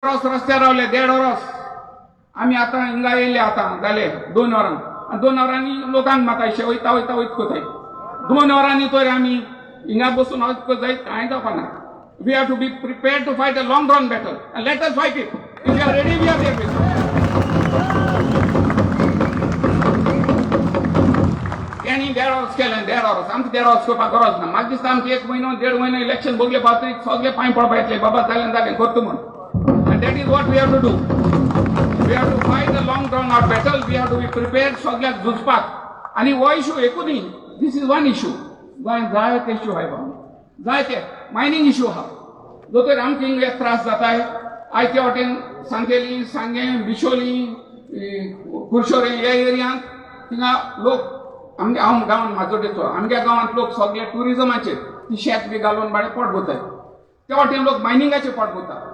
रस्त्यार रावले 1.5 वरास आम्ही आता हिंगा येयले आता जाले 2 वरां 2 वरांनी लोकांक म्हाका अशें वयता वयता वयतकोताय 2 वरांनी तर आमी हिंगा बसून वचको जायत कांय जावपाना. We have to be prepared to fight a long run battle and let us fight it. If you are ready, we are ready. Any 1.5 वरास केलें 1.5 वरास आमकां 1.5 वरास करपाक गरज ना. म्हाका दिसता आमकां 1 म्हयनो 1.5 म्हयनो इलेक्शन भोगले पावतरीक सगळे पांय पडपा येतले बाबा जालें करता म्हूण. And that is what we have to do. We have to fight a long drawn out battle. We have to be prepared सगळ्याक झुजपाक. आणि हो इशू एकूच न्ही. This is one issue. गोंयांत जायते इशू आहाय बाबा. जायते मायनिंग इशू आहा. जो तर आमकां हिंगा त्रास जाताय. आयते वाटेन सांगेली सांगें बिशोली कुर्शोरे ह्या एरियांत थिंगा लोक आमगे हांव गांवांत माजोड्डेचो आमगे गांवांत लोक सगळे टुरिजमाचेर ती शेत बी घालून बाळे पोट भरताय. त्या वाटेन लोक मायनिंगाचेर पोट भरतात.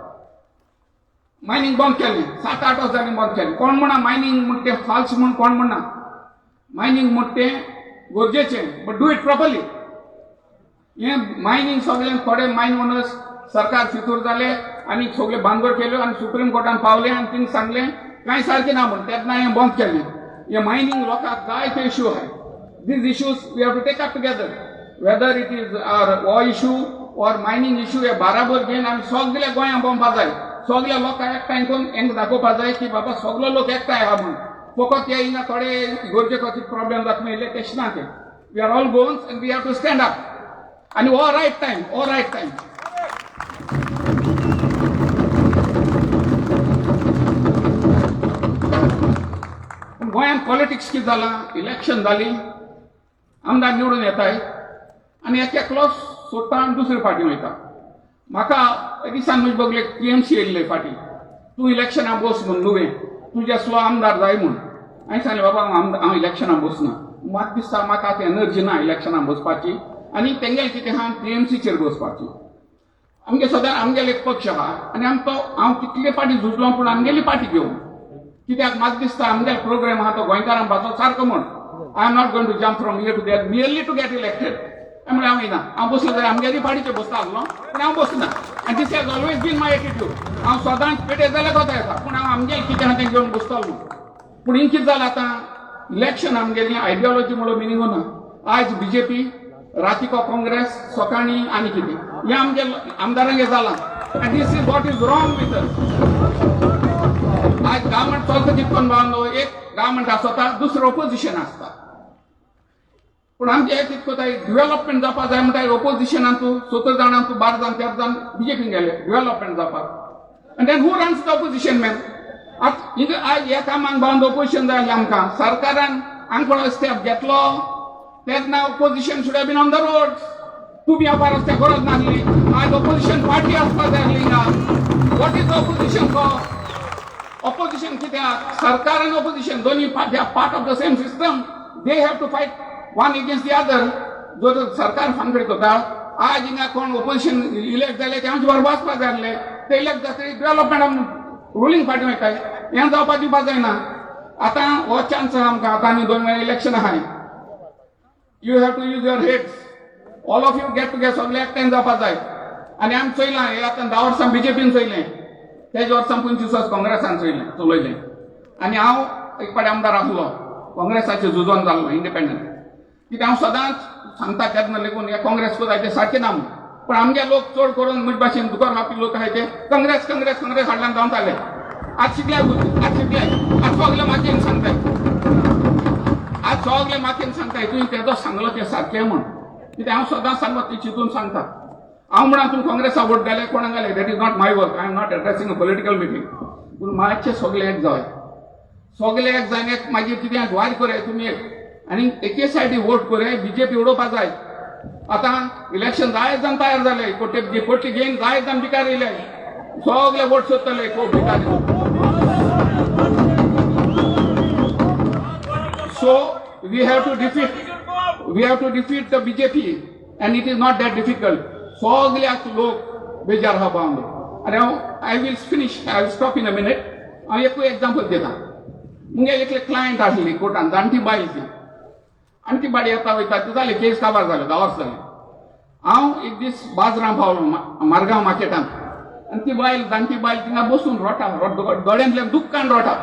मायनिंग बंद केलें 7-8 वर्सांनी बंद केलें. कोण म्हणा मायनिंग म्हणटा तें फाल्स म्हूण कोण म्हणना. मायनिंग म्हणटा तें गरजेचें बट डू इट प्रॉपरली. हे मायनिंग सगळ्यांक थोडे मायन ओनर्स सरकार फितूर जाले आनी सगळे भानगड केल्यो आनी सुप्रीम कोर्टान पावले आनी तिंग सांगलें कांय सारकें ना म्हूण तेन्ना हें बंद केलें. हे मायनिंग लोकांक जायते इश्यू आहाय. These issues we have to take up together whether it is हो इश्यू ऑर मायनिंग इश्यू हे बाराबर घेवन आमी सगळे गोंयांत बोंबपा जाय. सगळ्या लोकांक एकठांय करून हेंकां दाखोवपा जाय की बाबा सगळो लोक एकठांय आहा म्हणून. फकत हे हिंगा थोडे गरजे खातीर प्रॉब्लेम जाता येयले तशें ना तें. We are all Goans and we have to stand up आनी हो रायट टायम हो रायट टायम. गोंयांत पॉलिटिक्स कितें जालां इलेक्शन जाली आमदार निवडून येताय आनी एकलो सोडटा आनी दुसरे पार्टीन वयता. म्हाका दिसान म्हणजे बगले टीएमसी येयल्ले फाटी तूं इलेक्शनाक बस म्हूण नुवें तुजे स्लो आमदार जाय म्हूण. हांवें सांगलें बाबा हांव इलेक्शनाक बसना. म्हाका दिसता म्हाका आतां एनर्जी ना इलेक्शनाक बसपाची आनी तेंगेलें कितें आहा टीएमसीचेर बसपाची. आमगे सदां आमगेलो एक पक्ष आहा आनी हांव कितले पाटी झुजलो पूण आमगेली पाटी घेवन कित्याक म्हाका दिसता आमगेलो प्रोग्राम आहा तो गोंयकारांक भाजो सारको म्हूण. I am not going to jump from here to there merely to get elected. म्हणल्यार हांव येना हांव बसलो जाल्यार आमगेली पार्टीचेर बसता आसलो पूण हांव बसना. आनी this has always been my attitude. हांव सदांच पेटे जाल्यार कोता येता पूण हांव आमगेलें कितें आहा तें घेवन बसतालो. पूण हिंग कितें जालां आतां इलेक्शन आमगेली आयडियोलॉजी म्हणून मिनींग ना. आयज बीजेपी रातीको काँग्रेस सकाळीं आनी कितें हें आमगे आमदारांगे जालां. आनी this is what is wrong with us. आयज गव्हर्मेंट चलता कितकोन बांदलो एक गव्हर्मेंट आसता दुसरो ऑपोजिशन आसता. पूण आमचे कितें कोताय डेव्हलपमेंट जावपा जाय म्हणटा ऑपोजिशनान तूं 17 जाणां तूं 12 जाण 13 जाण बीजेपीन गेले डेव्हलपमेंट जावपाक. आनी then who runs the opposition man. आतां हिंगा आयज ह्या कामाक बांद ऑपोजिशन जाय आमकां सरकारान हांगा स्टेप घेतलो तेन्ना opposition should have been on the road. तूं बी ह्या रस्त्याक गरज नासली. आयज ऑपोजिशन पार्टी आसपाक जाय आसली हिंगा. What is opposition for. Opposition कित्याक सरकार आनी ऑपोजिशन दोनी part of the same system. They have to fight one against the other. जो सरकार फानकडे करता आज हिंगा कोण ऑपोजिशन इलेक्ट जाले ते आमचे बरोबर वचपाक जाय आसले ते इलेक्ट जातकीर डेव्हलपमेंट रुलींग पार्टी वयताय हें जावपाक दिवपाक जायना. आतां हो चान्स आहा आमकां आतां आनी 2 महिने इलेक्शन आहाय. You have to use your heads. All of you get together सगळे एकठांय जावपाक जाय. आनी आमी चोयलां हे आतां 10 वर्सां बीजेपीन चोयलें तेज वर्सां 25 वर्स काँग्रेसान चलयलें. आनी हांव एक पाटी आमदार आसलो काँग्रेसाचेर झुजोन जाल्लो इंडिपेंडंट. कित्याक हांव सदांच सांगता तेन्ना लेगून हे काँग्रेस कोताय ते सारकें ना म्हूण. पूण आमगे लोक चड करून म्हजे भाशेन दुकान मारपी लोक आहाय ते काँग्रेस काँग्रेस काँग्रेस हाडल्यान धांवताले. आज शिकले आज सगळे मातयेन सांगताय. आज सगळे मातयेन सांगताय तुवें तेजो सांगलो तें सारकें म्हूण. कित्याक हांव सदांच सांगता तें चिंतून सांगता. हांव म्हणा तूं काँग्रेसा वोट घाले कोणाक घाले that is not my work. I am not addressing a political meeting. पूण मातशे सगळे एक जाय. सगळे एक जावन एक मागीर कितें वार करे तुमी आनी एके सायडी वोट करे बीजेपी उडोवपा जाय. आतां इलेक्शन जायत जावन तयार जाले पोटी घेवन जायत जावन भिकार येयले सगळे वोट सोदतले भिकारी. So we have to defeat the BJP and it is not that difficult. सगळ्याक लोक बेजार आहा बावंदो. आनी हांव I will finish I will stop in a minute. हांव एकूय एग्जाम्पल दिता. मुगे एकले क्लायंट आसली कोर्टान जाणटी बायल ती आनी ती बाडी येता वयता ती जाली केस काबार जाले 10 वर्स जाली. हांव एक दीस बाजरां पावलो मारगांव मार्केटान आणि ती बायल जाणटी बायल थिंगा बसून रोटा दोळ्यांतल्यान दुख्खान रोटा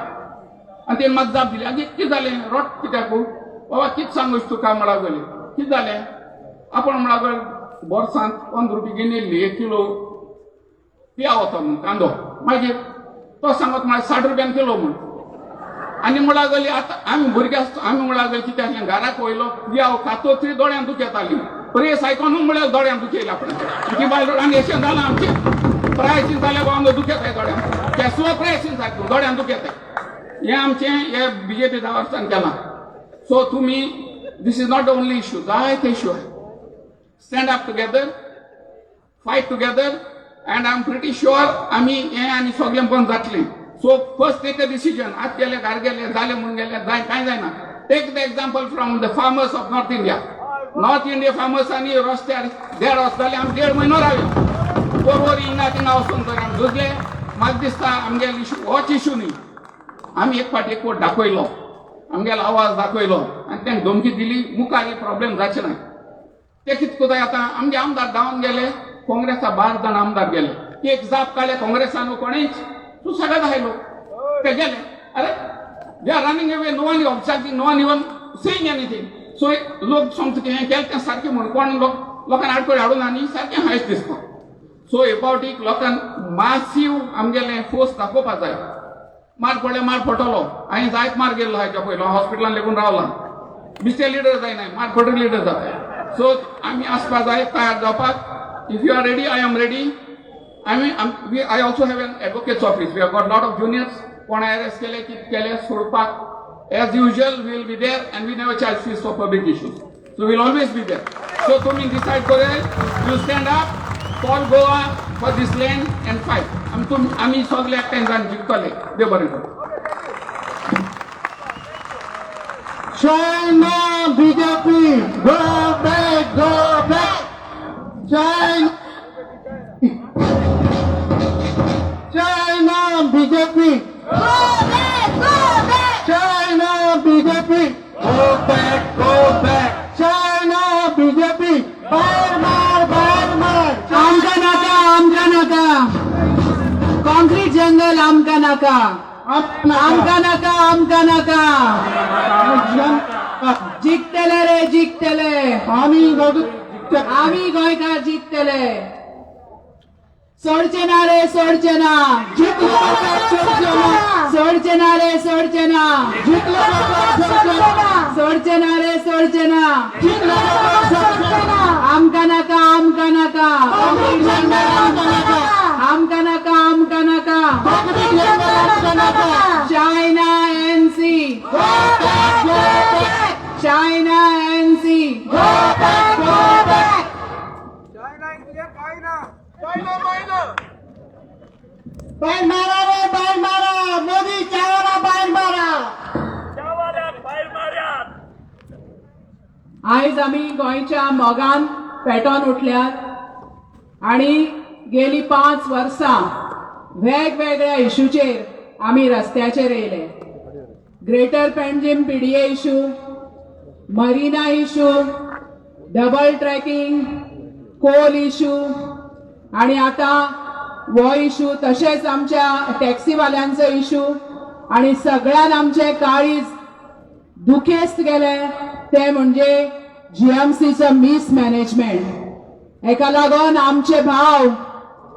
आनी तेणी म्हाका जाप दिली आगे कितें जालें रोट कित्याक बाबा कितें सांगूच तुका म्हणा गेले कितें जालें आपण म्हणा गेले बोर्सांत 15 रुपया घेवन येयल्ली 1 किलो पिया वता म्हूण कांदो मागीर तो सांगत म्हळ्यार 60 रुपयान किलो म्हूण आनी म्हणा गेली आतां आमी भुरगे आमी म्हणा गेले कितें आसलें घराक वयलो पियाव खातो तरी दोळ्यान दुख येताली प्रेस आयकोन म्हळ्यार दोळ्यान दुख येयला आपण ती बायल आनी अशें जालां आमचें प्रायसीस जाल्यार आमकां दुख येताय दोळ्यान केसलो प्रायसीस सारकें दोळ्यान दुख येताय हें आमचें हे बीजेपी 10 वर्सांन केलां सो तुमी this is not the only issue जायते इश्यू आहाय stand up together fight together and I am pretty sure आमी हें आनी सगळें बंद जातलें so first take a decision आज गेले घर गेले जाले म्हणून गेले कांय जायना take the example from the farmers of north India फार्मर्सांनी रस्त्यार देड वचताले आमी 1.5 म्हयनो रावले बरोबर हिंगा थिंगा वचून तर आमी झुजले म्हाका दिसता आमगेलो इश्यू होच इश्यू न्ही आमी एक फावट एक दाखयलो आमगेलो आवाज दाखयलो आनी तांकां धमकी दिली मुखार हे प्रॉब्लेम जावचे ना ते कितें कोताय आतां आमगे आमदार धांवन गेले काँग्रेसा 12 जाण आमदार गेले एक जाप काडले काँग्रेसान कोणेच सुसायड आहाय लोक ते गेले अरे they are running away no one objecting no one even saying anything so लोक समज हें केलें तें सारकें म्हणून कोण लोकांनी आडकोळ हाडून आनी सारकें हायस दिसता सो एबावट इट लोकांक मासीव आमगेलें फोर्स दाखोवपाक जाय मार पडले मार फटलो हांवें जायत मार गेल्लो हाच्या पयलो हॉस्पिटलान लेगून रावला बिस्टे लिडर जायनाय मार फटो लिडर जाताय सो आमी आसपाक जाय तयार जावपाक if you are ready I am ready I also have an advocate's office. We have got a lot of juniors. कोण arrest केले कित केले सोडपाक as usual we will be there and we never charge fees for public issues. So we will always be there. So तुम्ही decide करे you stand up, call Goa for this land and fight. आम्ही सगळे एकट्यान जाण जिखतले देव बरें करूं. China BJP go back China BJP go back China BJP go back China BJP बार आमका नाका कॉन्क्रीट जंगल आमका नाका जिंकतले रे जिंकतले आम्ही गोंयकार जिंकतले सोडचे ना रे सोडचे ना सोडचे ना रे सोडचे ना सोडचे ना रे सोडचे ना आमका नाका चाइना एनसी बाहेर मारा मोदी चावाला बाहेर मारा आयज आमी गोंयच्या मोगान पेटोन उठल्यात आणि गेली 5 वर्सां वेगवेगळ्या इश्यूचेर आमी रस्त्याचेर येयले greater Panjim PDA issue marina issue double tracking coal issue आणि आता वो इश्यू तशेंच आमच्या टॅक्सीवाल्यांचो इश्यू आणि सगळ्यान आमचे काळीज दुखेस्त गेले ते म्हणजे जीएमसीचो मिसमॅनेजमेंट हेका लागून आमचे भाव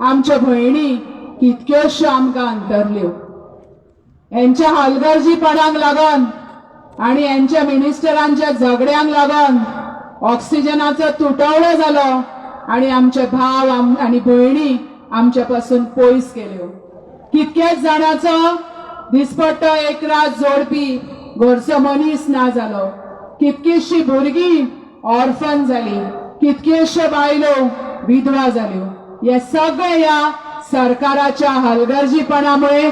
आमच्यो भयणी कितक्योशो आमकां अंतरल्यो यांच्या हलगर्जीपणाक लागून आणि यांच्या मिनिस्टरांच्या झगड्यांक लागून ऑक्सिजनाचो तुटवडो जालो आणि आमचे भाव आणि भयणी आमच्या पासून पयस गेल्यो कितकेच जाणांचो दिसपट्टो एक रात जोडपी घरचो मनीस ना जालो कितकीशी भुरगीं ऑर्फन जाली कितकेश्यो बायलो विधवा जाल्यो हे सगळे या सरकाराच्या हलगर्जीपणामुळे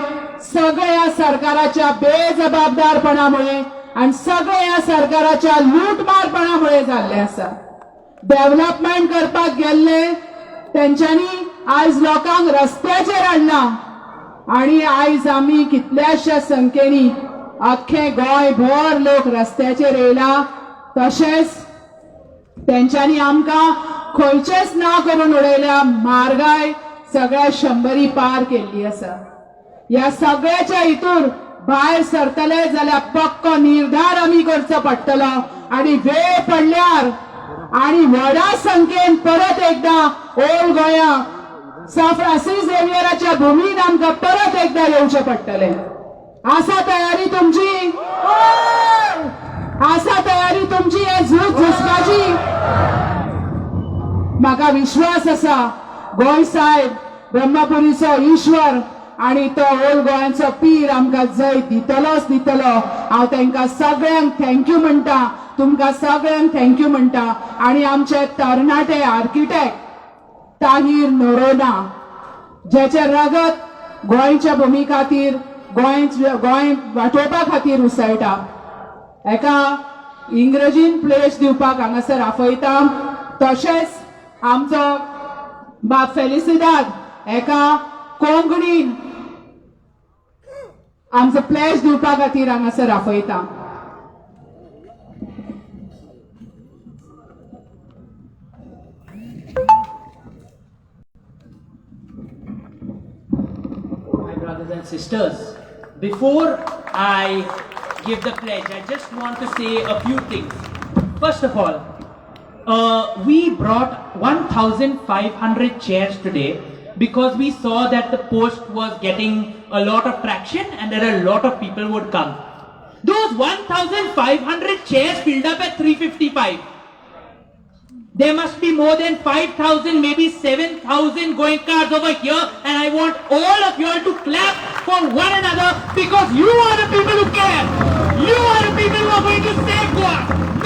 सगळे या सरकाराच्या बेजबाबदारपणामुळे आणि सगळे या सरकाराच्या लूटमारपणामुळे जाल्ले आसा डेव्हलपमेंट करपाक गेल्ले तेंच्यांनी आयज लोकांक रस्त्याचेर हाडला आणि आयज आमी कितल्याशा संख्येनी अख्खे गोंयभर लोक रस्त्याचेर येयला तशेंच तेंच्यांनी आमकां खंयचेच ना करून उडयल्या म्हारगाय सगळ्या 100 पार केल्ली आसा. ह्या सगळ्याच्या हितून भायर सरतले जाल्यार पक्को निर्धार आमी करचो पडटलो आनी वेळ पडल्यार आणि व्हडा संख्येन परत एकदा ओल्ड गोंया सा फ्रांसीस झेवियराच्या भूमीन आमकां परत एकदा येवचें पडटलें. आसा तयारी तुमची? आसा तयारी तुमची हे झूज झुजपाची? म्हाका विश्वास आसा गोंय साहेब ब्रह्मपुरीचो ईश्वर आणि तो ओल्ड गोंयांचो पीर आमकां जय दितलोच दितलो. हांव तांकां सगळ्यांक थँक्यू म्हणटा, तुमकां सगळ्यांक थँक्यू म्हणटा. आणि आमचे तरणाटे आर्किटेक्ट ताहीर नोरोना जेचे रगत गोंयच्या भुमी खातीर गोंय वांटोवपा खातीर उसळटा. एका इंग्रजीन प्लेस दिवपाक हांगासर आपयता. तशेंच आमचो बाब फेलिसिदाद एका कोंकणीन आमचो प्लेस दिवपा खातीर हांगासर आपयता. My brothers and sisters, before I give the pledge, I just want to say a few things. First of all, we brought 1,500 chairs today because we saw that the post was getting a lot of traction and that a lot of people would come. Those 1,500 chairs filled up at 3:55. There must be more than 5,000, maybe 7,000 going cars over here, and I want all of you all to clap for one another because you are the people who care. You are the people who are going to save Goa,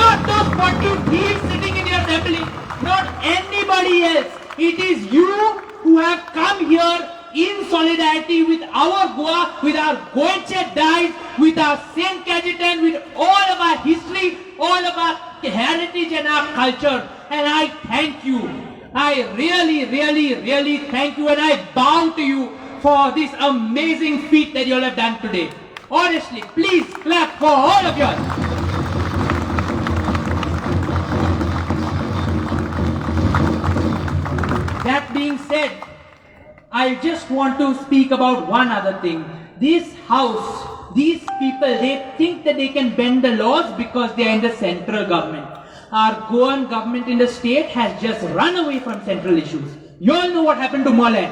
not those 40 thieves sitting in your assembly, not anybody else. It is you who have come here in solidarity with our Goa, with our Goenche dies, with our Saint Cajetan, with all of our history, all of our heritage and our culture. And I thank you. I really, really, really thank you, and I bow to you for this amazing feat that you all have done today. Honestly, please clap for all of you. That being said, I just want to speak about one other thing. This house, these people, they think that they can bend the laws because they are in the central government. Our Goan government in the state has just run away from central issues. You all know what happened to Moland.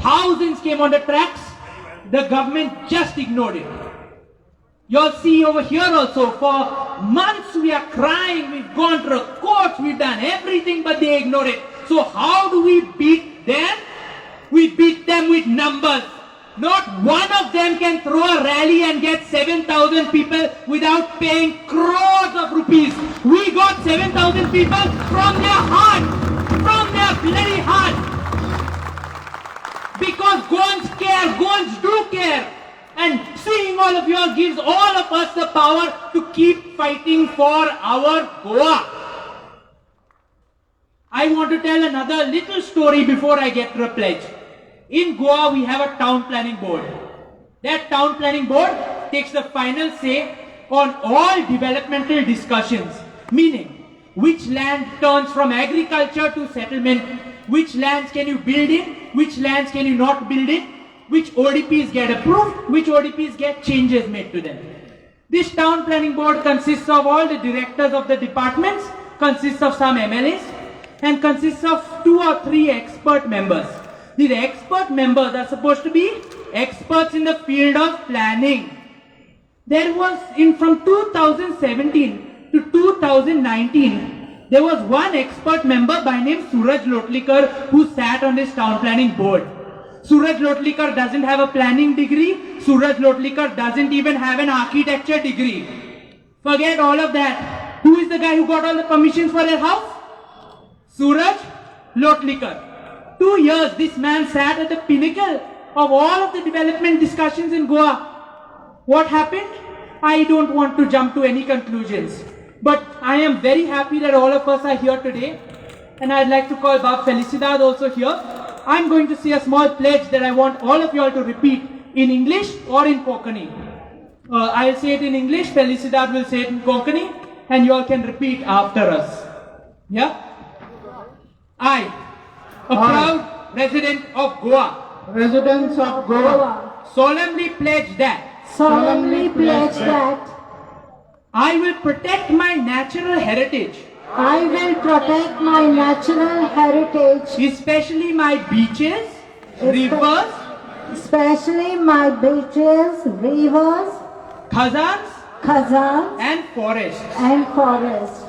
Thousands came on the tracks. The government just ignored it. You all see over here also, for months we are crying, we've gone to courts, we've done everything, but they ignore it. So how do we beat them? We beat them with numbers. Not one of them can throw a rally and get 7,000 people without paying crores of rupees. We got 7,000 people from their heart, from their bloody heart. Because Goans care, Goans do care. And seeing all of you all gives all of us the power to keep fighting for our Goa. I want to tell another little story before I get to the pledge. In Goa, we have a town planning board. That town planning board takes the final say on all developmental discussions, meaning which land turns from agriculture to settlement, which lands can you build in, which lands can you not build in, which ODPs get approved, which ODPs get changes made to them. This town planning board consists of all the directors of the departments, consists of some MLAs, and consists of 2 or 3 expert members. These expert members are supposed to be experts in the field of planning. There was, from 2017 to 2019, there was one expert member by name Suraj Lotlikar who sat on this town planning board. Suraj Lotlikar doesn't have a planning degree. Suraj Lotlikar doesn't even have an architecture degree. Forget all of that. Who is the guy who got all the permissions for their house? Suraj Lotlikar. 2 years this man sat at the pinnacle of all of the development discussions in Goa. What happened? I don't want to jump to any conclusions. But I am very happy that all of us are here today. And I'd like to call Bab Felicidad also here. I'm going to say a small pledge that I want all of you all to repeat in English or in Konkani. I'll say it in English, Felicidad will say it in Konkani, and you all can repeat after us. Yeah? I, a proud resident of Goa, residents of Goa, solemnly pledge that solemnly pledge that I will protect my natural heritage, I will protect my natural heritage, especially my beaches, rivers, especially my beaches, rivers, khazans, khazans, and forests. and forests.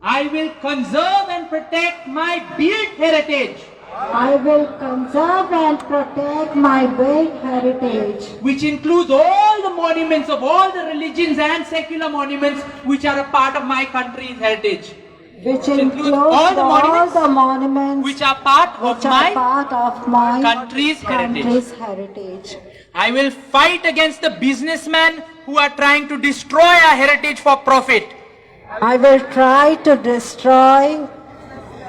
I will conserve and protect my built heritage, I will conserve and protect my great heritage, which includes all the monuments of all the religions and secular monuments which are a part of my country's heritage, which includes includes all the monuments all the monuments which are part of which are my part of my country's heritage. country's heritage. I will fight against the businessmen who are trying to destroy our heritage for profit. I will try to destroy,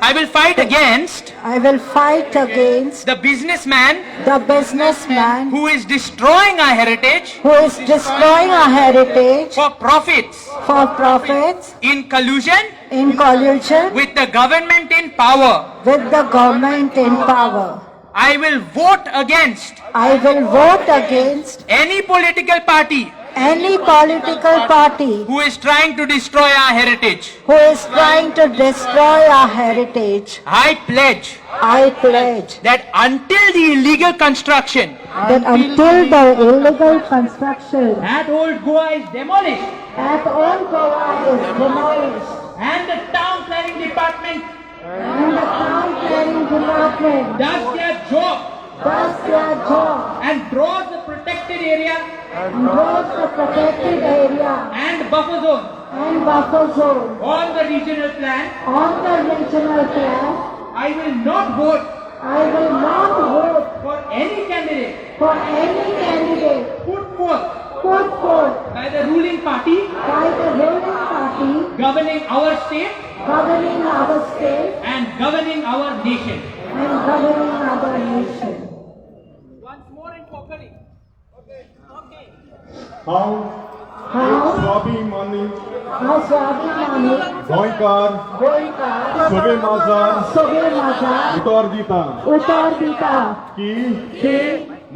I will fight against I will fight against the businessman the businessman who is destroying our heritage who is destroying our heritage for profits for profits in collusion in collusion with the government in power. with the government in power. I will vote against I will vote against any political party any political party who is trying to destroy our heritage. who is trying to destroy our heritage. I pledge I pledge that until the illegal construction that until the illegal construction at Old Goa is demolished at Old Goa is demolished and the town planning department and the town planning department does their job does their job and draws the protected area and draws the protected area and buffer zone and buffer zone on the regional plan, on the regional plan, I will not vote I will not vote for any candidate for any candidate put forth put forth by the ruling party by the ruling party governing our state governing our state and governing our nation. and governing our nation. Once more in Pokari. हांव हांव स्वाभिमानी हांव स्वाभिमानी गोंयकार गोंयकार सगळे माझा सगळे म्हाजा उतर दिता उतर दिता की की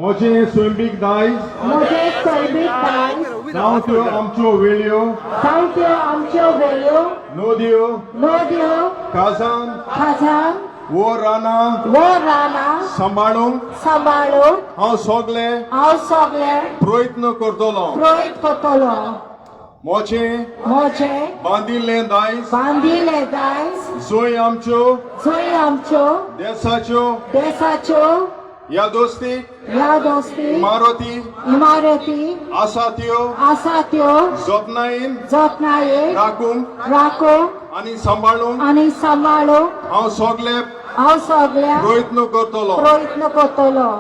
म्हजें सैमीक दायज म्हजे सैमीक दायज जावं त्यो आमच्यो वेळ्यो जावं त्यो आमच्यो वेळ्यो नद्यो नद्यो काजान खजान वो रानां वो रानां सांबाळूंक सांबाळून हांव सगळे हांव सगळे प्रयत्न करतलो प्रयत्न करतलो. म्हजें म्हजे बांदिल्लें दायज बांदिल्ले दायज जंय आमच्यो जंय आमच्यो देशाच्यो देशाच्यो ह्या दोस्तीक ह्या दोस्ती इमारती इमारती आसा त्यो आसा त्यो जतनायेन जतनायेन राखूंक राखूंक आनी सांबाळूंक आनी सांबाळूंक हांव सगळे हांव सगळ्या प्रयत्न करतलो. प्रयत्न करतलो.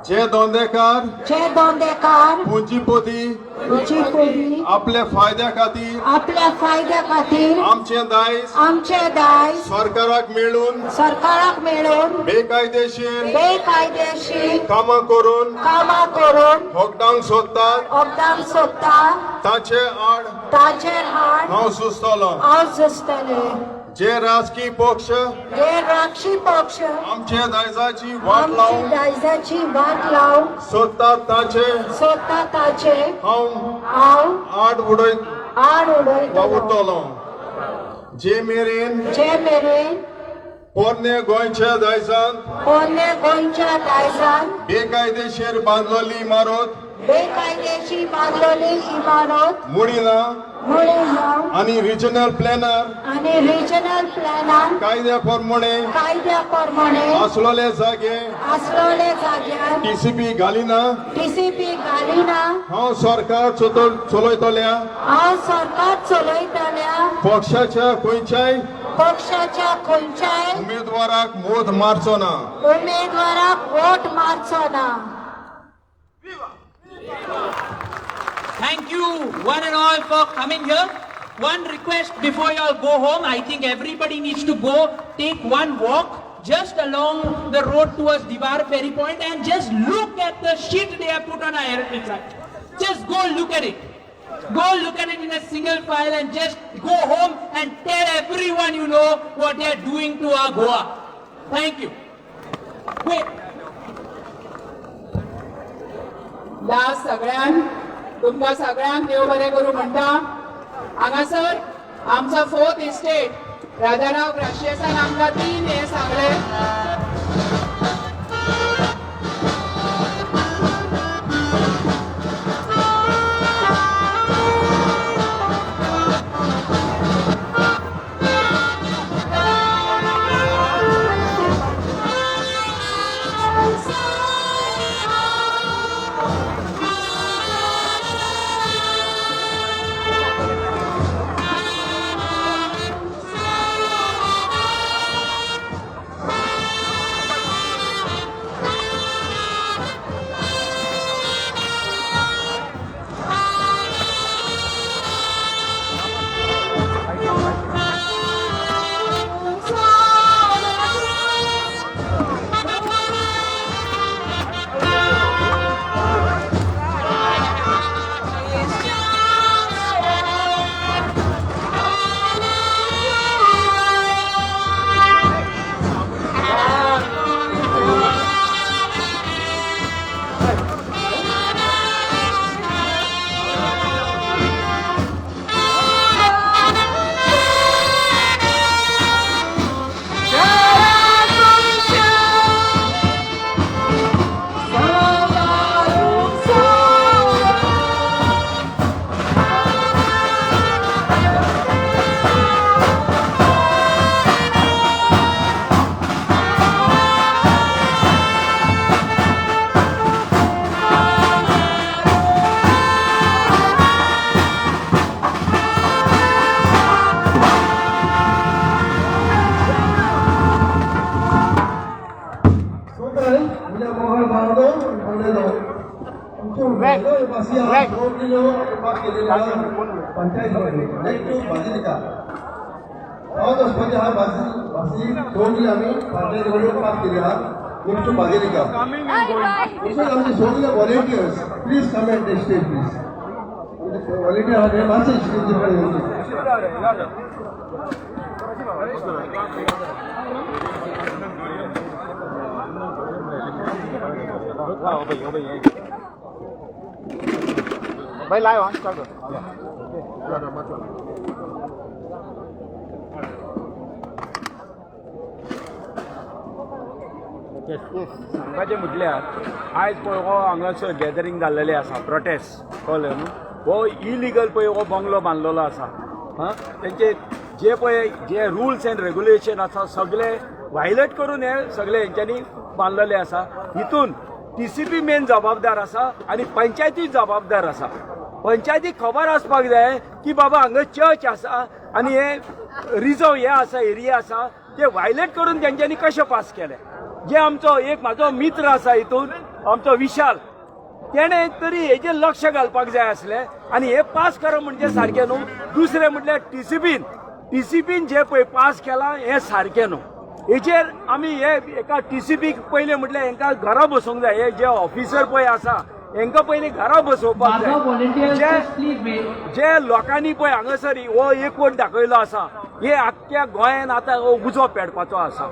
जे धंदेकार जे धंदेकार पुंजीपती उचीपडी आपल्या फायद्या खातीर आपल्या फायद्या खातीर आमचे दायज आमचे दायज सरकाराक मेळून सरकाराक मेळून बेकायदेशीर बेकायदेशीर कामां करून कामां करून होकडांक सोदतात अपडाम सोदता ताचे आड ताचेर हाड हांव सुस्तलो. हांव झुजतले. जे राजकीय पक्ष हे राक्षी पक्ष आमच्या दायजाची वाट आमची लावून दायजाची वाट लावून सोदतात ताचे सोदता ताचे हांव हांव आड उडयत आड उडयतलो. वावुरतलो. जे मेरेन जे मेरेन पोरने गोंयच्या दायजांत पोरने गोंयच्या दायजान बेकायदेशीर बांदलेली इमारत बेकायदेशीर बांदलेली इमारत मुडिना मुळेगाव आणि रिजनल प्लॅनर आणि रिजनल प्लॅनान कायद्या प्रमाणे कायद्या प्रमाणे असलेले जागे असलेले जाग्यार टीसीपी घालिना. टीसीपी घालिना. हांव सरकार चलयतल्या हांव सरकार चलयतल्या पक्षाच्या खंयच्याय पक्षाच्या खंयच्याय उमेदवाराक मोद मारचो ना. उमेदवाराक वोट मारचो ना. Thank you one and all for coming here. One request before you all go home. I think everybody needs to go take one walk just along the road towards Divar Ferry Point and just look at the shit they have put on our heritage site. Just go look at it. Go look at it in a single file and just go home and tell everyone you know what they are doing to our Goa. Thank you. Wait. ह्या सगळ्यांक तुमकां सगळ्यांक देव बरें करूं म्हणटा. हांगासर आमचो 4th estate Rajarao ग्राशियसान आमकां 3 हे सांगले. Volunteers, please come and stay, please. Volunteer are message भाई लाइव हाँ स्टार्ट सांगपाचें म्हटल्यार आयज पळय हो हांगासर गॅदरींग जाल्लेलें आसा प्रोटेस्ट कळ्ळें न्हू. हो इलिगल पळय हो बंगलो बांदलेलो आसा. तेंचे जे पळय जे रुल्स एंड रेग्युलेशन आसा सगळे वायलेट करून हे सगळे हेंच्यांनी बांदलेले आसा. हितून TCP मेन जबाबदार आसा आनी पंचायती जबाबदार आसा. पंचायतीक खबर आसपाक जाय की बाबा हांगा चर्च आसा आनी हे रिजर्व हे आसा एरिया आसा ते वायलेट करून तेंच्यांनी कशें पास केले. जे आमचो एक म्हाजो मित्र आसा हितून आमचो विशाल तेणे तरी हेजेर लक्ष घालपाक जाय आसलें आनी हे पास करप म्हणजे सारकें न्हू. दुसरें म्हटल्यार TCPन जे पळय पास केलां हें सारकें न्हू. हेजेर आमी हे एका TCPक पयलें म्हटल्यार हेंकां घरा बसोवंक जाय. हे जे ऑफिसर पळय आसा हेंकां पयलीं घरा बसोवपाक जाय. जे लोकांनी पळय हांगासर हो एकवट दाखयलो आसा हे आख्ख्या गोंयान आतां हो उजो पेटपाचो आसा.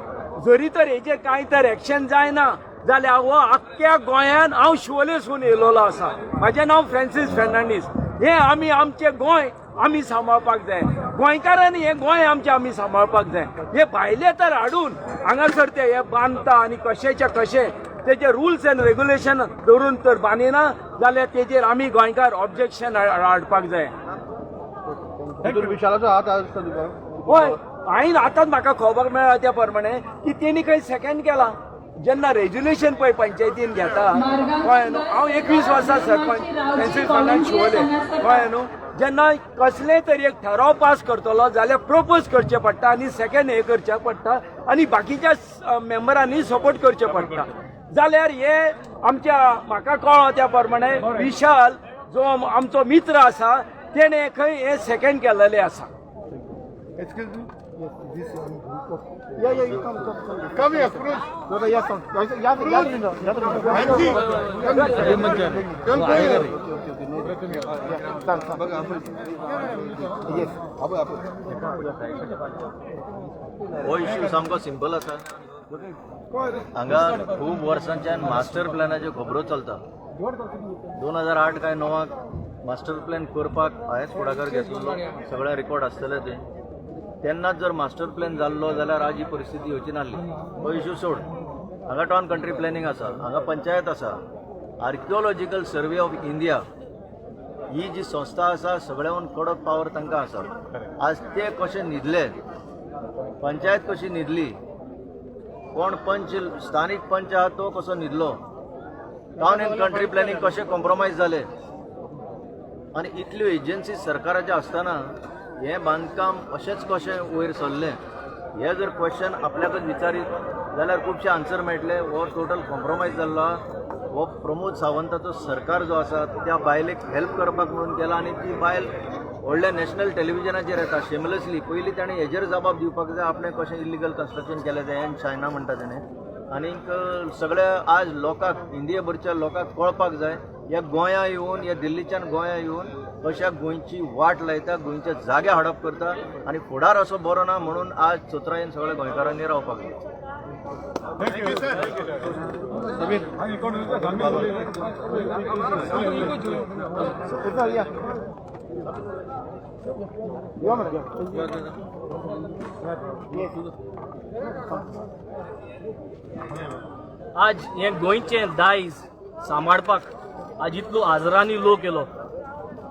जरी तर हेजेर कांय तर एक्शन जायना जाल्यार हो आख्ख्या गोंयान हांव शिवोलेसून येयलोलो आसा. म्हाजें नांव फ्रांसीस फेर्नांडीस. हे आमी आमचें गोंय आमी सांबाळपाक जाय. गोंयकारांनी हे गोंय आमी सांबाळपाक जाय. हे भायले तर हाडून हांगासर ते हे बांदता आनी कशेच्या कशें तेजे रुल्स एंड रेग्युलेशन धरून तर बांदिना जाल्यार तेजेर आमी गोंयकार ऑब्जेक्शन हाडपाक जाय. विशालाचो हात आसता तुका. होय हांवें आतांच म्हाका खबर मेळ्ळा त्या प्रमाणे की तेणी खंय सेकंड केला. जेन्ना रेज्युलेशन पळय पंचायतीन घेता कळ्ळें न्हू. हांव 21 वर्सां सरपंच फ्रांसीस फेर्नांडीस शिवोले कळ्ळें न्हू. जेन्ना कसलेय तरी एक ठराव पास करतलो जाल्यार प्रपोज करचें पडटा आनी सेकंड हे करचें पडटा आनी बाकीच्या मेंबरांनी सपोर्ट करचें पडटा. जाल्यार हे आमच्या म्हाका कळ्ळो त्या प्रमाणे विशाल जो आमचो मित्र आसा तेणे खंय हे सेकंड केल्लेलें आसा. Come here, Cruz. हो इश्यू सामको सिंपल आसा. हांगा खूब वर्सांच्यान मास्टर प्लॅनाच्यो खबरो चलता 2008 काय 9 मास्टर प्लॅन करपाक हांवेंच फुडाकार घेतलो सगळे रिकॉर्ड आसतले ते तेन्नाच जर मास्टर प्लॅन जाल्लो जाल्यार आज ही परिस्थिती येवची नासली तो इश्यू सोड हांगा टावन कंट्री प्लॅनिंग आसा हांगा पंचायत आसा आर्किओलॉजिकल सर्वे ऑफ इंडिया ही जी संस्था आसा सगळ्याहून कडक पावर तांकां आसा आज ते कशे न्हिदले पंचायत कशी न्हिदली कोण पंच स्थानीक पंच आहा तो कसो न्हिदलो टावन एंड कंट्री प्लॅनिंग कशें कॉम्प्रोमायज जाले आनी इतल्यो एजन्सी सरकाराच्या आसतना हें बांदकाम अशेंच कशें वयर सरलें हे जर क्वेश्चन आपल्याकच विचारीत जाल्यार खुबशे आन्सर मेळटले हो टोटल कॉम्प्रोमायज जाल्लो हो प्रमोद सावंताचो सरकार जो आसा त्या बायलेक हेल्प करपाक म्हणून केला आनी ती बायल व्हडल्या नॅशनल टेलिव्हिजनाचेर येता शेमलेसली पयलीं ताणें हेजेर जबाब दिवपाक जाय आपणें कशें इलिगल कन्स्ट्रक्शन केलें तें एंड चायना म्हणटा तेणें आनीक सगळ्या आज लोकांक इंडिये भरच्या लोकांक कळपाक जाय ह्या गोंया येवन ह्या दिल्लीच्यान गोंया येवन कशा गोंयची वाट लायता गोंयच्या जाग्या हडप करता आनी फुडार असो बरो ना म्हणून आज चोत्रायेन सगळ्या गोंयकारांनी रावपाक जाय आज हे गोंयचें दायज सांबाळपाक आज इतलो आजरांनी लोक येलो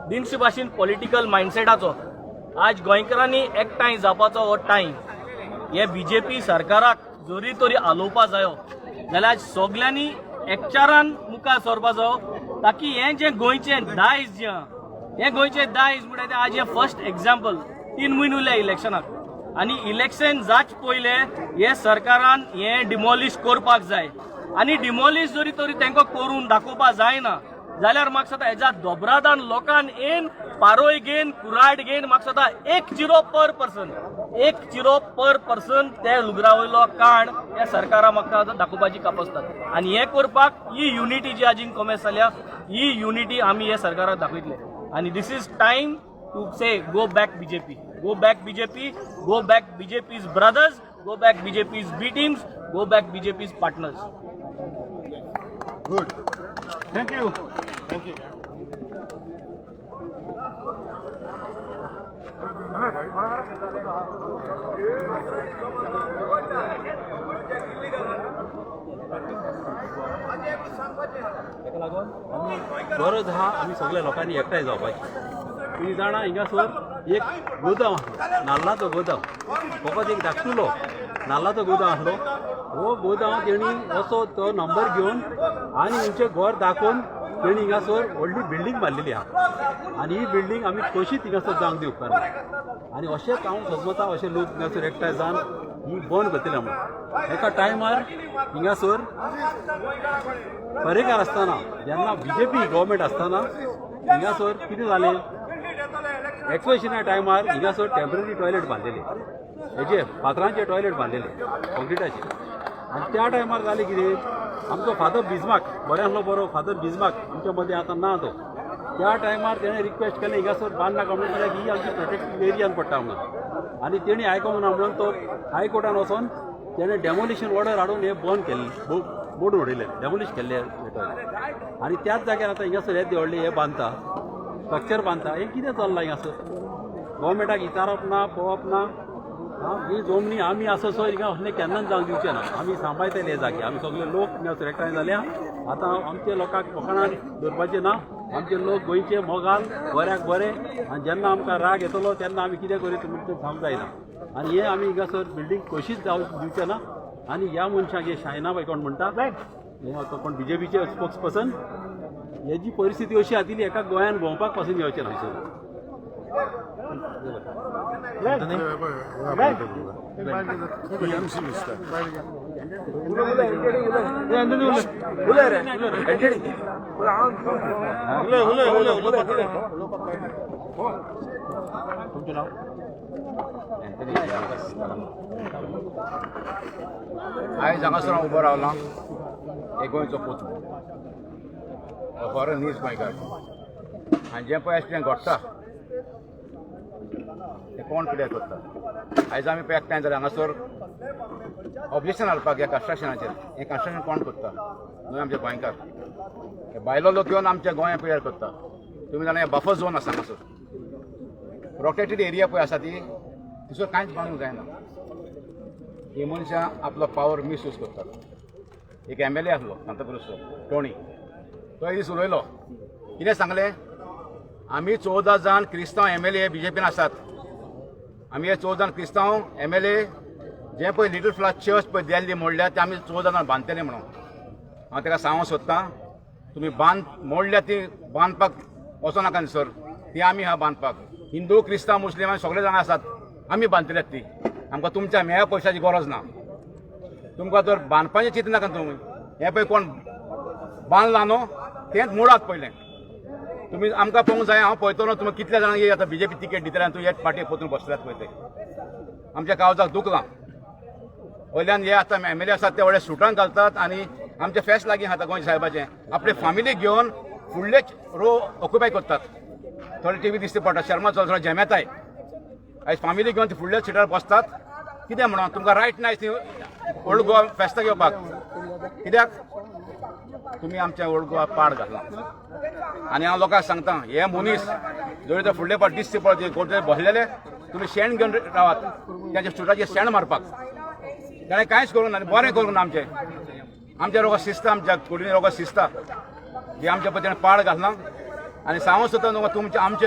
दिनशे भाशेन पॉलिटिकल मायंडसेटाचो आज गोंयकारांनी एकठांय जावपाचो हो टायम हे बीजेपी सरकाराक जोरी तरी आलोवपा जायो जाल्यार आज सगल्यांनी एकचारान मुखार सरपा जायो ताकी हें जें गोंयचें दायज जें हें गोंयचें दायज म्हणटा तें आज हें फर्स्ट एग्जाम्पल 3 म्हयने उरल्या इलेक्शनाक आनी इलेक्शन जाच पयले हे सरकारान हें डिमॉलिश करपाक जाय आनी डिमॉलिश जरी तरी तांकां करून दाखोवपा जायना जाल्यार म्हाका सांगता हेज्या दोबरादान लोकांन येन पारोय घेन कुराड घेन म्हाका सांगता 1 चिरो पर पर्सन 1 चिरो पर पर्सन ते लुगरा वयलो काण ह्या सरकाराक म्हाका दाखोवपाची कापसतात आनी हें करपाक ही युनिटी जी आजीन कॉमेस जाल्या ही युनिटी आमी हे सरकाराक दाखयतले आनी this is time to say go back BJP go back BJP go back BJP's brothers go back BJP's B teams go back BJP's partners good thank you thank you ताका लागून आमी गरज आहा आमी सगळ्या लोकांनी एकठांय जावपाची तुमी जाणा हिंगासर एक गोदाम आसलो नाल्लाचो गोदाम फकत एक धाकटुलो नाल्लाचो गोदाम आसलो हो गोदाम तेणी असो तो नंबर घेवन आनी तेंचें घर दाखोवन तेणी हिंगासर व्हडली बिल्डींग बांदलेली आहा आनी ही बिल्डींग आमी कशीच हिंगासर जावंक दिवंक ना आनी अशेंच हांव सजमता अशे लोक हिंगासर एकठांय जावन ही बंद करतले म्हणून एका टायमार हिंगासर पर्येकार आसतना जेन्ना बीजेपी गव्हर्मेंट आसतना हिंगासर कितें जालें एक्सप्रेशना टायमार हिंगासर टेम्पररी टॉयलेट बांदलेले हेजे फातरांचे टॉयलेट बांदलेले कॉन्क्रिटाचे आनी त्या टायमार जालें कितें आमचो फादर बिजमार्क बऱ्यांतलो बरो फादर बिजमार्क आमच्या मदीं आतां ना तो त्या टायमार तेणें रिक्वेस्ट केलें हिंगासर बांदनाका म्हणून कित्याक ही आमची प्रोटेक्टेड एरियान पडटा म्हणून आनी तेणी आयकूंक ना म्हणून तो हायकोर्टान वचोन तेणें डेमोलिशन ऑर्डर हाडून हें बंद केल्लें मोडून उडयलें डेमोलिश केल्लें टॉयलेट आनी त्याच जाग्यार आतां हिंगासर हे देवळ्ळे हे बांदता स्ट्रक्चर बांदता हें कितें चल्लां हिंगासर गोवोरमेंटाक विचारप ना पळोवप ना ही जमनी आमी आसो सो हिंगा असलें केन्नाच जावंक दिवचें ना आमी सांबाळटले हे जागे आमी सगळे लोक हिंगासर एकठांय जाल्या आतां आमच्या लोकांक फकाणान दवरपाचें ना आमचे लोक गोंयचे मोगाल बऱ्याक बरें आनी जेन्ना आमकां राग येतलो तेन्ना आमी कितें करीत म्हणून तें सांगूंक जायना आनी हे आमी हिंगासर बिल्डींग कशीच जावंक दिवचें ना आनी ह्या मनशाक हे शायना बाय कोण म्हणटा हे तो कोण बीजेपीचे स्पोक्स पर्सन हेजी परिस्थिती अशी आतिली एका गोंयान भोंवपाक पासून येवचें ना तुमचें नांव आयज हांगासर हांव उबो रावलां एक गोंयचो पूत फॉरन न्यूज गोंयकार आनी जें पळय अशें घडटा तें कोण कितें करता आयज आमी पळय एकठांय जाल्यार हांगासर ऑब्जेक्शन घालपाक ह्या कन्स्ट्रक्शनाचेर हें कन्स्ट्रक्शन कोण करता न्हय आमचे गोंयकार हे भायलो लोक येवन आमच्या गोंया पिड्यार करता तुमी जाणां हे बफर झोन आसा हांगासर प्रोटेक्टेड एरिया पळय आसा ती तिसर कांयच बांदूंक जायना ही मनशां आपलो पावर मिसयूज करतात एक MLA आसलो सांताक्रुजचो टोणी तो एक दीस उलयलो कितें सांगलें आमी 14 जाण क्रिस्तांव MLA BJPन आसात आमी हे 14 जाण क्रिस्तांव MLA जे पळय लिटल फ्लावर चर्च पळय दिल्ली मोडल्या ते आमी 14 जाण बांदतले म्हणून हांव ताका सांगूंक सोदतां तुमी मोडल्या ती बांदपाक वचोनाका न्ही सर ती आमी आहा बांदपाक हिंदू क्रिस्तांव मुस्लीम आमी सगळे जाण आसात आमी बांदतल्यात ती आमकां तुमच्या मेळ्या पयशाची गरज ना तुमकां जर बांदपाचें चिंत नाका तुमी हे पळय कोण बांदला न्हू तेंच मोडात पयलें तुमी आमकां पळोवंक जाय हांव पळयतलो तुमी कितल्या जाणांक आतां BJP तिकेट दितले आनी तुमी हेच पार्टीक पोतून बसल्यात पळय ते आमच्या काळजाक दुखलां वयल्यान हे आतां MLA आसात ते व्हडले सुटांक घालतात आनी आमचे फेस्त लागीं आतां गोंय साहेबाचें आपले फामिली घेवन फुडलेच रो ऑक्युपाय करतात थोडे TV दिसता पडटा शर्मा चौधरी जमेताय आयज फामिली घेवन ती फुडल्या सिटार बसतात कितें म्हणून तुमकां रायट ना ती ओल्ड गोवा फेस्ताक येवपाक कित्याक तुमी आमच्या ओल्ड गोवा पाड घातला आनी हांव लोकांक सांगता हे मनीस जर ते फुडले पाट दिसते पळय कोर्टार बसलेले तुमी शेण घेवन रावात तांच्या स्टुडाचेर शेण मारपाक ताणें कांयच करूंक ना बरें करूंक ना आमचे रोगां शिस्ता आमच्या कुडीन रोगां शिस्ता जे आमच्या पळय ताणें पाड घातला आनी सांगूंक सोदता न्हू तुमचे आमचे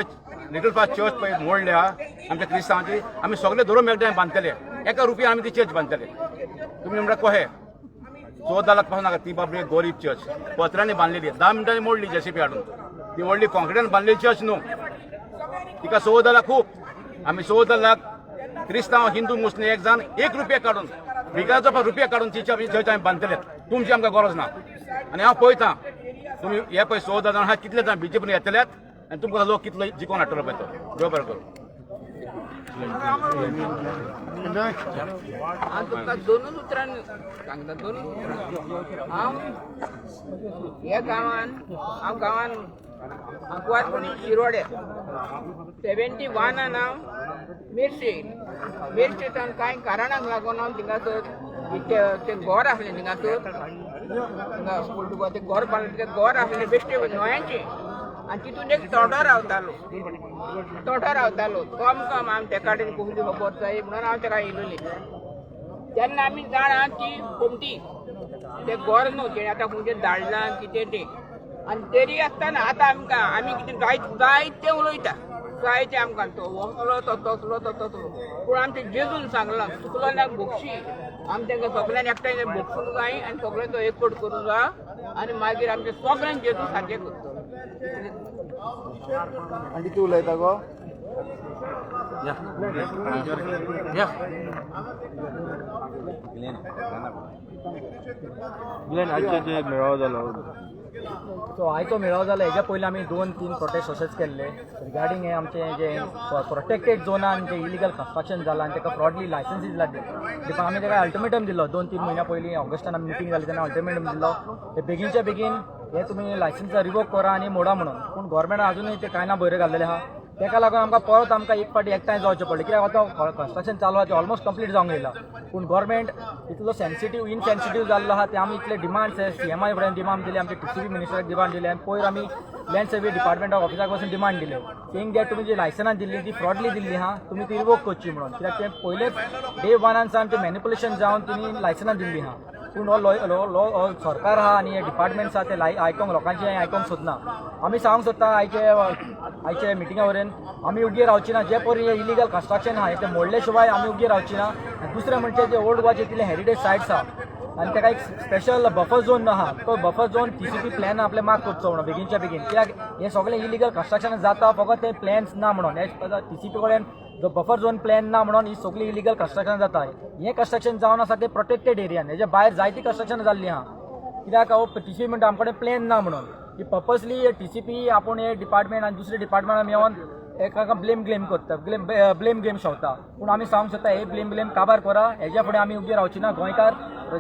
लिटल फ्लावर चर्च पळय मोडल्या आमच्या क्रिस्तांवांची आमी सगळे धरून मेळटा बांदतले ₹1 आमी ती चर्च बांदतले तुमी म्हणटा कहे 14 लाख पासून नाका ती बाबडी गरीब चर्च पत्रांनी बांदलेली 10 मिनटांनी मोडली JCB हाडून ती व्हडली कॉन्क्रिटान बांदलेली चर्च न्हू तिका 14 लाख खूब आमी 14 लाख क्रिस्तांव हिंदू मुस्लीम एक जाण ₹1 काडून भिकाचो रुपया काडून ती चर्च आमी बांदतले तुमची आमकां गरज ना आनी हांव पळयतां तुमी हे पळय 14 जाण आहा कितले जाण BJPन येतल्यात आनी तुमकां लोक कितलो जिखोवन हाडटलो पळय तो देव बरें करूं हांव तुमकां दोनूच उतरांनी सांगता हांव ह्या गांवान कुवारपणी शिरोडे 71 हांव मिरशेंतल्यान कांय कारणांक लागून हांव थिंगासर ते घर आसलें थिंगासर ते घर बांदलें तें घर आसलें बेश्टे न्हंयांचें आनी तितून एक तोडो रावतालो तो आमकां ते काडेन कोंकणी खबर जाय म्हणून हांव तेका येयलोली तेन्ना आमी जाणा ती कोमटी ते घर न्हू तेणें आतां खंयचे धाडलां कितें तें आनी तरी आसतना आतां आमी कितें जायते उलयता जायते आमकां तो वसलो तो तसलो पूण आमचे जेजून सांगलां चुकलो ना बोक्षी आमी तांकां सगळ्यांनी एकठांय बोगसूंक जाय आनी सगळे तो एकवट करूंक जाय आनी मागीर आमचे सगळ्यांक जेजू सारकें करतलो आनी तूं उलयता गो आजचे मेळावो जालो सो आयचो मेळावो जालो हेज्या पयलीं आमी 2-3 प्रोटेस्ट अशेंच केल्ले रिगार्डींग हे आमचें जे प्रोटेक्टेड झोनान जे इलिगल कन्स्ट्रक्शन जालां आनी ताका फ्रॉडली लायसन्सीस दिले आमी ताका अल्टिमेटम दिलो 2-3 म्हयन्या पयलीं ऑगस्टान आमी मिटींग जाली तेन्ना अल्टिमेटम दिलो ते बेगीनच्या बेगीन हे तुमी लायसन्स रिवोक करा आनी मोडा म्हणून पूण गोवोरमेंटान आजुनूय ते कांय ना बरे घाल्लेले आहा ताका लागून आमकां एक फावटी एकठांय जावचें पडलें कित्याक आतां कन्स्ट्रक्शन चालू आहा तें ऑलमोस्ट कंप्लीट जावंक येयला पूण गोवोरमेंट इतलो इनसेन्सिटीव जाल्लो आहा ते आमी इतले डिमांड्स CMI फुड्यान डिमांड दिले आमचे TCP मिनिस्टराक डिमांड दिले आनी पयर आमी लँड सर्वे डिपार्टमेंट ऑफ ऑफिसाक वचून डिमांड दिले सेंग दॅट तुमी जी लायसन्सां दिल्ली ती फ्रॉडली दिल्ली आहा तुमी ती रिवोक करची म्हणून कित्याक ते पयलेच डे 1 सावन ते मॅनिपुलेशन जावन तुमी लायसन्सां दिल्ली आहा पूण हो सरकार आहा आनी हे डिपार्टमेंट्स आहा ते आयकोंक लोकांचें आयकोंक सोदना आमी सांगूंक सोदता आयचे मिटिंगा वरेन आमी उगी रावची ना जे परी हे इलिगल कन्स्ट्रक्शन आहा ते मोडले शिवाय आमी उगी रावची ना दुसरें म्हणजे जे ओल्ड गोवाचे इतले हेरिटेज सायट्स आहा आनी ताका एक स्पेशल बफर झोन आहा तो बफर झोन TCP प्लॅन आपले मार्क करचो म्हणून बेगीनच्या बेगीन कित्याक हे सगळें इलिगल कन्स्ट्रक्शन जाता फकत ते प्लॅन्स ना म्हणून हे TCP कडेन जो बफर झोन प्लॅन ना म्हणून ही सगळी इलिगल कन्स्ट्रक्शन जाता हे कन्स्ट्रक्शन जावन आसा ते प्रोटेक्टेड एरियान हेजे भायर जायती कन्स्ट्रक्शन जाल्ली आहा कित्याक TCP म्हणटा आमचे कडेन प्लॅन ना म्हणून ही पर्पसली TCP आपूण हे डिपार्टमेंट आनी दुसरे डिपार्टमेंट मेळोन एकाका ब्लेम करता ब्लेम गेम शेवता पूण आमी सांगूंक सोदता हे ब्लेम काबार करा हेज्या फुडें आमी उगी रावची ना गोंयकार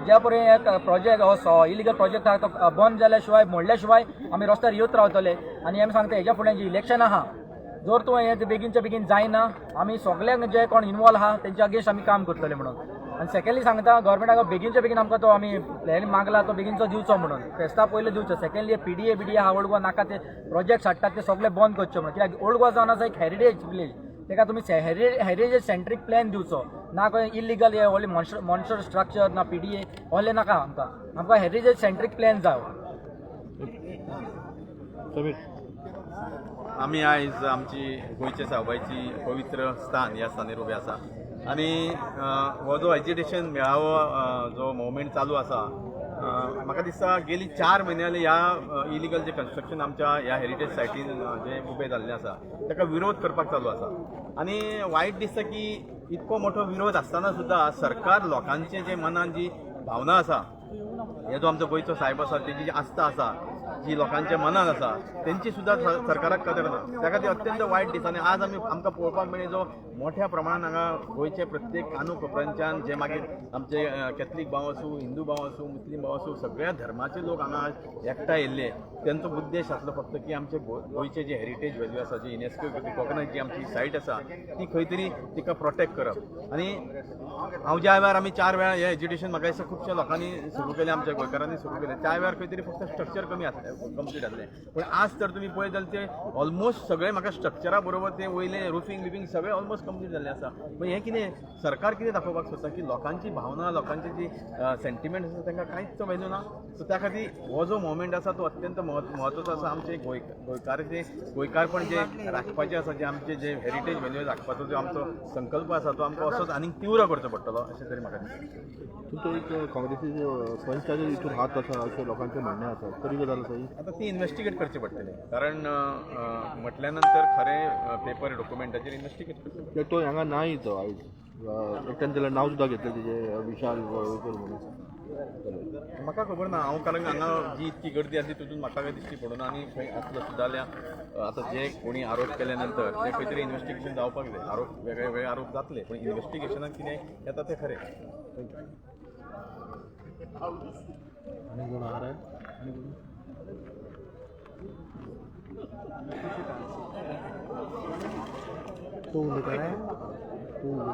ज्या परेन प्रोजेक्ट हो इलिगल प्रोजेक्ट आहा तो बंद जाल्या शिवाय मोडल्या शिवाय आमी रस्त्यार येवत रावतले आनी आमी सांगता हेज्या फुडें जी इलेक्शन आहा जर तूं हें बेगीनच्या बेगीन जायना आमी सगळ्यांक जे कोण इनवॉल्व आहा तेंच्या अगेन्स्ट आमी काम करतले म्हणून. आनी सेकंडली सांगता गव्हर्मेंटाक बेगीनच्या बेगीन आमकां तो आमी हे मागला तो बेगीनचो दिवचो म्हणून, फेस्ता पयलीं दिवचो. सेकंडली PDA आहा ओल्ड गोवा नाका ते प्रोजेक्ट हाडटात ते सगळे बंद करचे म्हणून. कित्याक ओल्ड गोवा जावन आसा एक हेरिटेज विलेज, तेका तुमी हेरिटेज सेंट्रीक प्लॅन दिवचो ना. खंय इलिगल हे व्हडले मॉन्स्टर स्ट्रक्चर ना PDA व्हडले नाका आमकां हेरिटेज सेंट्रीक प्लॅन जाय. आमी आयज आमची गोंयच्या सावबायची पवित्र स्थान ह्या स्थानार उबे आसा आनी हो जो एज्युकेशन मेळावो जो मुवमेंट चालू आसा म्हाका दिसता गेली 4 म्हयन्याले ह्या इलिगल जे कन्स्ट्रक्शन आमच्या ह्या हेरिटेज सायटीन जे उबें जाल्लें आसा ताका विरोध करपाक चालू आसा. आनी वायट दिसता की इतको मोठो विरोध आसतना सुद्दां सरकार लोकांचे जे मनान जी भावना आसा, हे जो आमचो गोंयचो साहेब आसा तेजी जी आस्था आसा जी लोकांच्या मनान आसा तेंची सुद्दां सरकाराक कदर ना. त्या खातीर अत्यंत वायट दिसता. आनी आज आमकां पळोवपाक मेळ्ळें जो मोठ्या प्रमाणान हांगा गोंयचे प्रत्येक कानूकोपऱ्यांच्यान जे मागीर आमचे कॅथलीक भाव आसूं, हिंदू भाव आसूं, मुस्लीम भाव आसूं, सगळ्या धर्माचे लोक हांगा एकठांय येयल्ले. तेंचो उद्देश आसलो फक्त की आमचे गोंयचे जे हेरिटेज व्हॅल्यू आसा, जी युनेस्को रिकॉग्नायज जी आमची सायट आसा ती खंय तरी तिका प्रोटेक्ट करप. आनी हांव ज्या वेळार आमी 4 वेळा हें एज्युकेशन म्हाका दिसता खुबश्या लोकांनी सुरू केलें, आमच्या गोंयकारांनी सुरू केलें. त्या वेळार खंय तरी फक्त स्ट्रक्चर कंप्लीट जातलें. पूण आज तर तुमी पळयत जाल्यार ते ऑलमोस्ट सगळें म्हाका स्ट्रक्चरा बरोबर ते वयले रुफींग बिफींग सगळें ऑलमोस्ट कंप्लीट जाल्लें आसा. मागीर हें कितें सरकार कितें दाखोवपाक सोदता की लोकांची भावना, लोकांची जी सेंटिमेंट आसा तांकां कांयच व्हॅल्यू ना. सो त्या खातीर हो जो मुवमेंट आसा तो अत्यंत म्हत्वाचो आसा. आमचे गोंयकारपण जे राखपाचें आसा, जे आमचे जे हेरिटेज व्हॅल्यू राखपाचो जो आमचो संकल्प आसा तो आमकां असोच आनीक तीव्र करचो पडटलो अशें तरी म्हाका दिसता. तुमचो एक काँग्रेसीचे पंचाचे हितून हात आसा अशें लोकांचें म्हणणें आसा, तरी गजाल आसा ही? आता ती इन्व्हेस्टिगेट करची पडटली, कारण म्हटल्या नंतर खरें पेपर डॉक्युमेंटाचेर इन्व्हेस्टिगेट करचें. तो हांगा नाही तो आयज एकट्यान जाल्यार नांव सुद्दां घेतलें तेजें विशाल गोळवेकर म्हणून. म्हाका खबर ना. हांव कारण हांगा जी इतकी गर्दी आसली तितून म्हाका काय दिश्टी पडना. आनी खंय आसलो सुद्दां जाल्यार आतां जे कोणी आरोप केल्या नंतर ते खंय तरी इन्व्हेस्टिगेशन जावपाक जाय. आरोप वेगळे वेगळे आरोप जातले, पूण इन्व्हेस्टिगेशनाक कितें येता तें खरें. आनी कोण आहा रे? तूं उलयता रे? तूं उलयता?